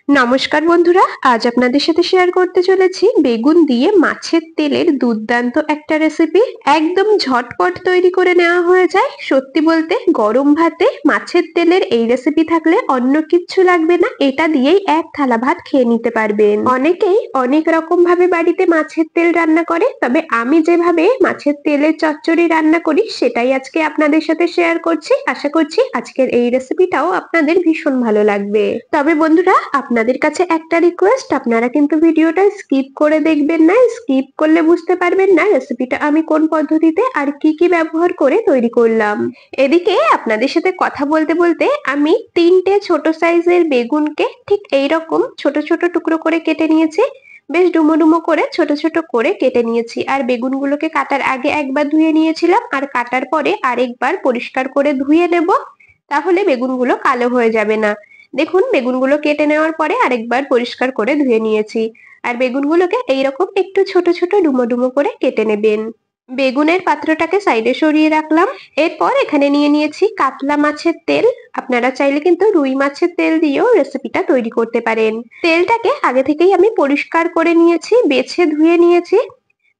নমস্কার বন্ধুরা, আজ আপনাদের সাথে শেয়ার করতে চলেছি বেগুন দিয়ে মাছের তেলের দুর্দান্ত একটা রেসিপি। একদম ঝটপট তৈরি করে নেওয়া হয়ে যায়। সত্যি বলতে গরম ভাতে মাছের তেলের এই রেসিপি থাকলে অন্য কিচ্ছু লাগবে না, এটা দিয়েই এক থালা ভাত খেয়ে নিতে পারবেন। অনেকেই অনেক রকম ভাবে বাড়িতে মাছের তেল রান্না করে, তবে আমি যেভাবে মাছের তেলের চচ্চড়ি রান্না করি সেটাই আজকে আপনাদের সাথে শেয়ার করছি। আশা করছি আজকের এই রেসিপিটাও আপনাদের ভীষণ ভালো লাগবে। তবে বন্ধুরা, আপনাদের কাছে একটা রিকোয়েস্ট, আপনারা কিন্তু ভিডিওটা স্কিপ করে দেখবেন না। স্কিপ করলে বুঝতে পারবেন না রেসিপিটা আমি কোন পদ্ধতিতে আর কি কি ব্যবহার করে তৈরি করলাম। এদিকে আপনাদের সাথে কথা বলতে বলতে আমি 3টে ছোট সাইজের বেগুনকে ঠিক এইরকম ছোট ছোট টুকরো করে কেটে নিয়েছি। বেশ ডুমো ডুমো করে ছোট ছোট করে কেটে নিয়েছি। আর বেগুনগুলোকে কাটার আগে একবার ধুয়ে নিয়েছিলাম, আর কাটার পরে আরেকবার পরিষ্কার করে ধুয়ে নেব, তাহলে বেগুনগুলো কালো হয়ে যাবে না। দেখুন, বেগুনগুলো কেটে নেওয়ার পরে আরেকবার পরিষ্কার করে ধুয়ে নিয়েছি। আর বেগুনগুলোকে এইরকম একটু ছোট ছোট ডুমো ডুমো করে কেটে নেবেন। বেগুনের পাত্রটাকে সাইডে সরিয়ে রাখলাম। এরপর এখানে নিয়ে নিয়েছি কাতলা মাছের তেল। আপনারা চাইলে কিন্তু রুই মাছের তেল দিয়েও রেসিপিটা তৈরি করতে পারেন। তেলটাকে আগে থেকেই আমি পরিষ্কার করে নিয়েছি, বেছে ধুয়ে নিয়েছি।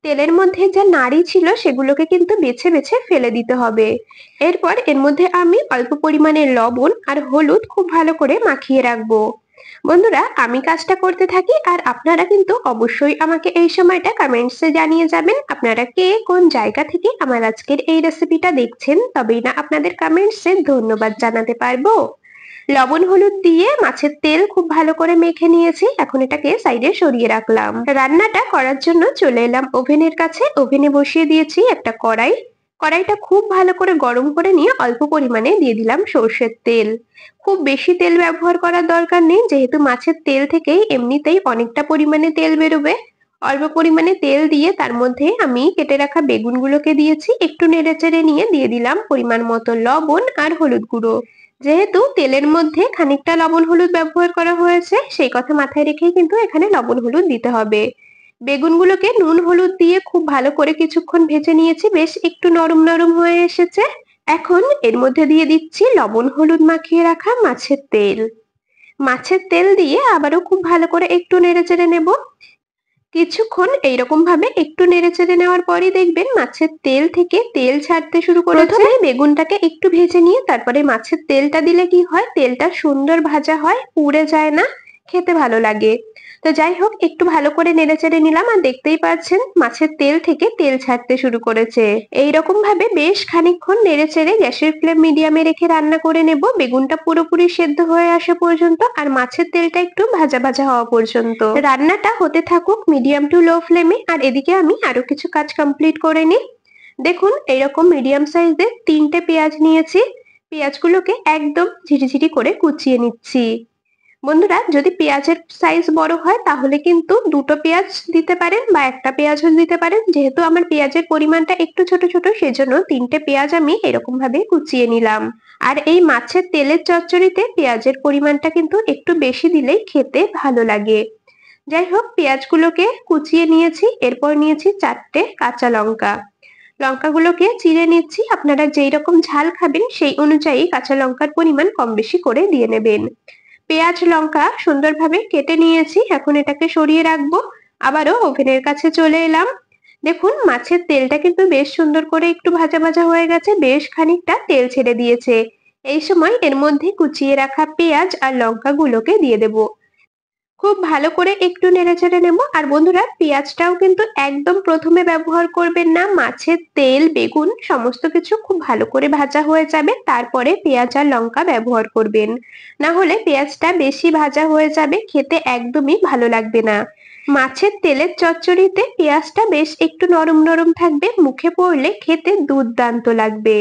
তেলের মধ্যে যা নাড়ি ছিল সেগুলোকে কিন্তু বেছে বেছে ফেলে দিতে হবে। এরপর এর মধ্যে আমি অল্প পরিমাণে লবণ আর হলুদ খুব ভালো করে মাখিয়ে রাখবো। বন্ধুরা, আমি কাজটা করতে থাকি আর আপনারা কিন্তু অবশ্যই আমাকে এই সময়টা কমেন্টসে জানিয়ে যাবেন আপনারা কে কোন জায়গা থেকে আমার আজকের এই রেসিপিটা দেখছেন, তবেই না আপনাদের কমেন্টসে ধন্যবাদ জানাতে পারবো। লবণ হলুদ দিয়ে মাছের তেল খুব ভালো করে মেখে নিয়েছি। এখন এটাকে সাইডে সরিয়ে রাখলাম। রান্নাটা করার জন্য চলে এলাম ওভেনের কাছে। ওভেনে বসিয়ে দিয়েছি একটা কড়াই। কড়াইটা খুব ভালো করে গরম করে নিয়ে অল্প পরিমাণে দিয়ে দিলাম সর্ষের তেল। খুব বেশি তেল ব্যবহার করার দরকার নেই, যেহেতু মাছের তেল থেকেই এমনিতেই অনেকটা পরিমাণে তেল বেরোবে। অল্প পরিমাণে তেল দিয়ে তার মধ্যে আমি কেটে রাখা বেগুনগুলোকে দিয়েছি। একটু নেড়েচেড়ে নিয়ে দিয়ে দিলাম পরিমাণ মতো লবণ আর হলুদ গুঁড়ো। যেহেতু তেলের মধ্যে খানিকটা লবণ হলুদ ব্যবহার করা হয়েছে, সেই কথা মাথায় রেখেই কিন্তু এখানে লবণ হলুদ দিতে হবে। বেগুনগুলোকে নুন হলুদ দিয়ে খুব ভালো করে কিছুক্ষণ ভেজে নিয়েছি, বেশ একটু নরম নরম হয়ে এসেছে। এখন এর মধ্যে দিয়ে দিচ্ছি লবণ হলুদ মাখিয়ে রাখা মাছের তেল। মাছের তেল দিয়ে আবারও খুব ভালো করে একটু নেড়েচেড়ে নেব। কিছুক্ষণ এইরকম ভাবে একটু নেড়েচেড়ে নেওয়ার পরই দেখবেন মাছের তেল থেকে তেল ছাড়তে শুরু করেছে। প্রথমে বেগুনটাকে একটু ভেজে নিয়ে তারপরে মাছের তেলটা দিলে কি হয়, তেলটা সুন্দর ভাজা হয়, পুড়ে যায় না, খেতে ভালো লাগে। তো যাই হোক, একটু ভালো করে নেড়েচেড়ে নিলাম আর দেখতেই পাচ্ছেন মাছের তেল থেকে তেল ছাড়তে শুরু করেছে। এইরকম ভাবে বেশ খানিকক্ষণ নেড়েচেড়ে গ্যাসের ফ্লেম মিডিয়ামে রেখে রান্না করে নেব, বেগুনটা পুরোপুরি সেদ্ধ হয়ে আসা পর্যন্ত আর মাছের তেলটা একটু ভাজা ভাজা হওয়া পর্যন্ত। রান্নাটা হতে থাকুক মিডিয়াম টু লো ফ্লেমে, আর এদিকে আমি আরো কিছু কাজ কমপ্লিট করে নিই। দেখুন, এইরকম মিডিয়াম সাইজের 3টে পেঁয়াজ নিয়েছি। পেঁয়াজগুলোকে একদম ঝিরিঝিরি করে কুচিয়ে নিচ্ছি। বন্ধুরা, যদি পেঁয়াজের সাইজ বড় হয় তাহলে কিন্তু 2টো পেঁয়াজ দিতে পারেন বা একটা পেঁয়াজও দিতে পারেন। যেহেতু আমার পেঁয়াজের পরিমাণটা একটু ছোট ছোট, সেজন্য 3টে পেঁয়াজ আমি এরকম ভাবে কুচিয়ে নিলাম। আর এই মাছের তেলের চচ্চড়িতে পেঁয়াজের পরিমাণটা কিন্তু একটু বেশি দিলেই খেতে ভালো লাগে। যাই হোক, পেঁয়াজগুলোকে কুচিয়ে নিয়েছি। এরপর নিয়েছি 4টে কাঁচা লঙ্কা। লঙ্কাগুলোকে চিড়ে নিচ্ছি। আপনারা যেই রকম ঝাল খাবেন সেই অনুযায়ী কাঁচা লঙ্কার পরিমাণ কম বেশি করে দিয়ে নেবেন। পেঁয়াজ লঙ্কা সুন্দরভাবে কেটে নিয়েছি, এখন এটাকে সরিয়ে রাখবো। আবারও ওভেনের কাছে চলে এলাম। দেখুন, মাছের তেলটা কিন্তু বেশ সুন্দর করে একটু ভাজা ভাজা হয়ে গেছে, বেশ খানিকটা তেল ছেড়ে দিয়েছে। এই সময় এর মধ্যে কুচিয়ে রাখা পেঁয়াজ আর লঙ্কাগুলোকে দিয়ে দেব। খুব ভালো করে একটু নেড়েচেড়ে নেব। আর বন্ধুরা, পেঁয়াজটাও কিন্তু একদম প্রথমে ব্যবহার করবেন না। মাছের তেল বেগুন সমস্ত কিছু খুব ভালো করে ভাজা হয়ে যাবে, তারপরে পেঁয়াজ আর লঙ্কা ব্যবহার করবেন। না হলে পেঁয়াজটা বেশি ভাজা হয়ে যাবে, খেতে একদমই ভালো লাগবে না। মাছের তেলের চচ্চড়িতে পেঁয়াজটা বেশ একটু নরম নরম থাকবে, মুখে পড়লে খেতে দুর্দান্ত লাগবে।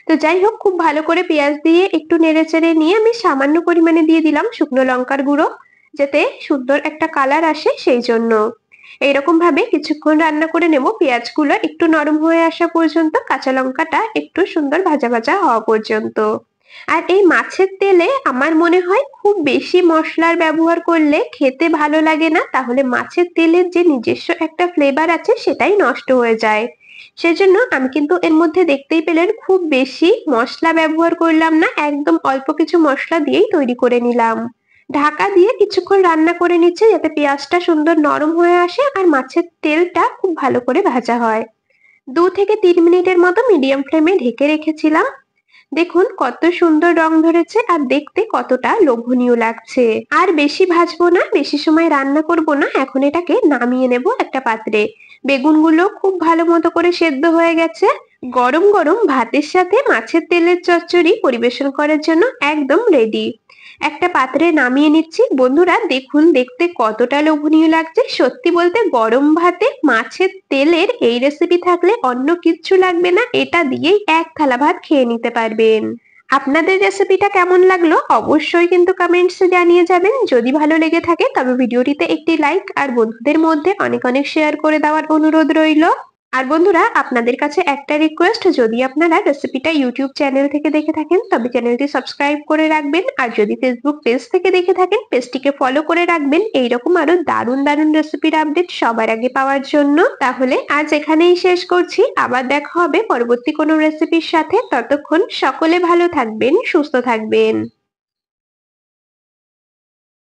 তো যাই হোক, খুব ভালো করে পেঁয়াজ দিয়ে একটু নেড়েচেড়ে নিয়ে আমি সামান্য পরিমাণে দিয়ে দিলাম শুকনো লঙ্কার গুঁড়ো, যাতে সুন্দর একটা কালার আসে সেই জন্য। এইরকম ভাবে কিছুক্ষণ রান্না করে নেব, পেঁয়াজগুলো একটু নরম হয়ে আসা পর্যন্ত, কাঁচা লঙ্কাটা একটু সুন্দর ভাজা ভাজা হওয়া পর্যন্ত। আর এই মাছের তেলে আমার মনে হয় খুব বেশি মশলার ব্যবহার করলে খেতে ভালো লাগে না, তাহলে মাছের তেলের যে নিজস্ব একটা ফ্লেভার আছে সেটাই নষ্ট হয়ে যায়। সেজন্য আমি কিন্তু এর মধ্যে দেখতেই পেলেন খুব বেশি মশলা ব্যবহার করলাম না, একদম অল্প কিছু মশলা দিয়েই তৈরি করে নিলাম। ঢাকা দিয়ে কিছুক্ষণ রান্না করে নিচ্ছি যাতে পেঁয়াজটা সুন্দর নরম হয়ে আসে আর মাছের তেলটা খুব ভালো করে ভাজা হয়। 2 থেকে 3 মিনিটের মতো মিডিয়াম ফ্লেমে ঢেকে রেখেছিলাম। দেখুন কত সুন্দর রং ধরেছে আর দেখতে কতটা লোভনীয় লাগছে। আর বেশি ভাজবো না, বেশি সময় রান্না করব না, এখন এটাকে নামিয়ে নেব একটা পাত্রে। বেগুনগুলো খুব ভালো মতো করে সেদ্ধ হয়ে গেছে। গরম গরম ভাতের সাথে মাছের তেলের চচ্চড়ি পরিবেশন করার জন্য একদম রেডি। একটা পাত্রে নামিয়ে নিচ্ছি। বন্ধুরা দেখুন দেখতে কতটা লোভনীয় লাগছে। সত্যি বলতে গরম ভাতে মাছের তেলের এই রেসিপি থাকলে অন্য কিচ্ছু লাগবে না, এটা দিয়েই এক থালা ভাত খেয়ে নিতে পারবেন। আপনাদের রেসিপিটা কেমন লাগলো অবশ্যই কিন্তু কমেন্টসে জানিয়ে যাবেন। যদি ভালো লেগে থাকে তবে ভিডিওটিতে একটি লাইক আর বন্ধুদের মধ্যে অনেক অনেক শেয়ার করে দেওয়ার অনুরোধ রইল। আর বন্ধুরা আপনাদের কাছে একটা রিকোয়েস্ট, যদি আপনারা রেসিপিটা ইউটিউব চ্যানেল থেকে দেখে থাকেন তবে চ্যানেলটি সাবস্ক্রাইব করে রাখবেন, আর যদি ফেসবুক পেজ থেকে দেখে থাকেন পেজটিকে ফলো করে রাখবেন এইরকম আরো দারুণ দারুণ রেসিপির আপডেট সবার আগে পাওয়ার জন্য। তাহলে আজ এখানেই শেষ করছি, আবার দেখা হবে পরবর্তী কোনো রেসিপির সাথে। ততক্ষণ সকলে ভালো থাকবেন, সুস্থ থাকবেন।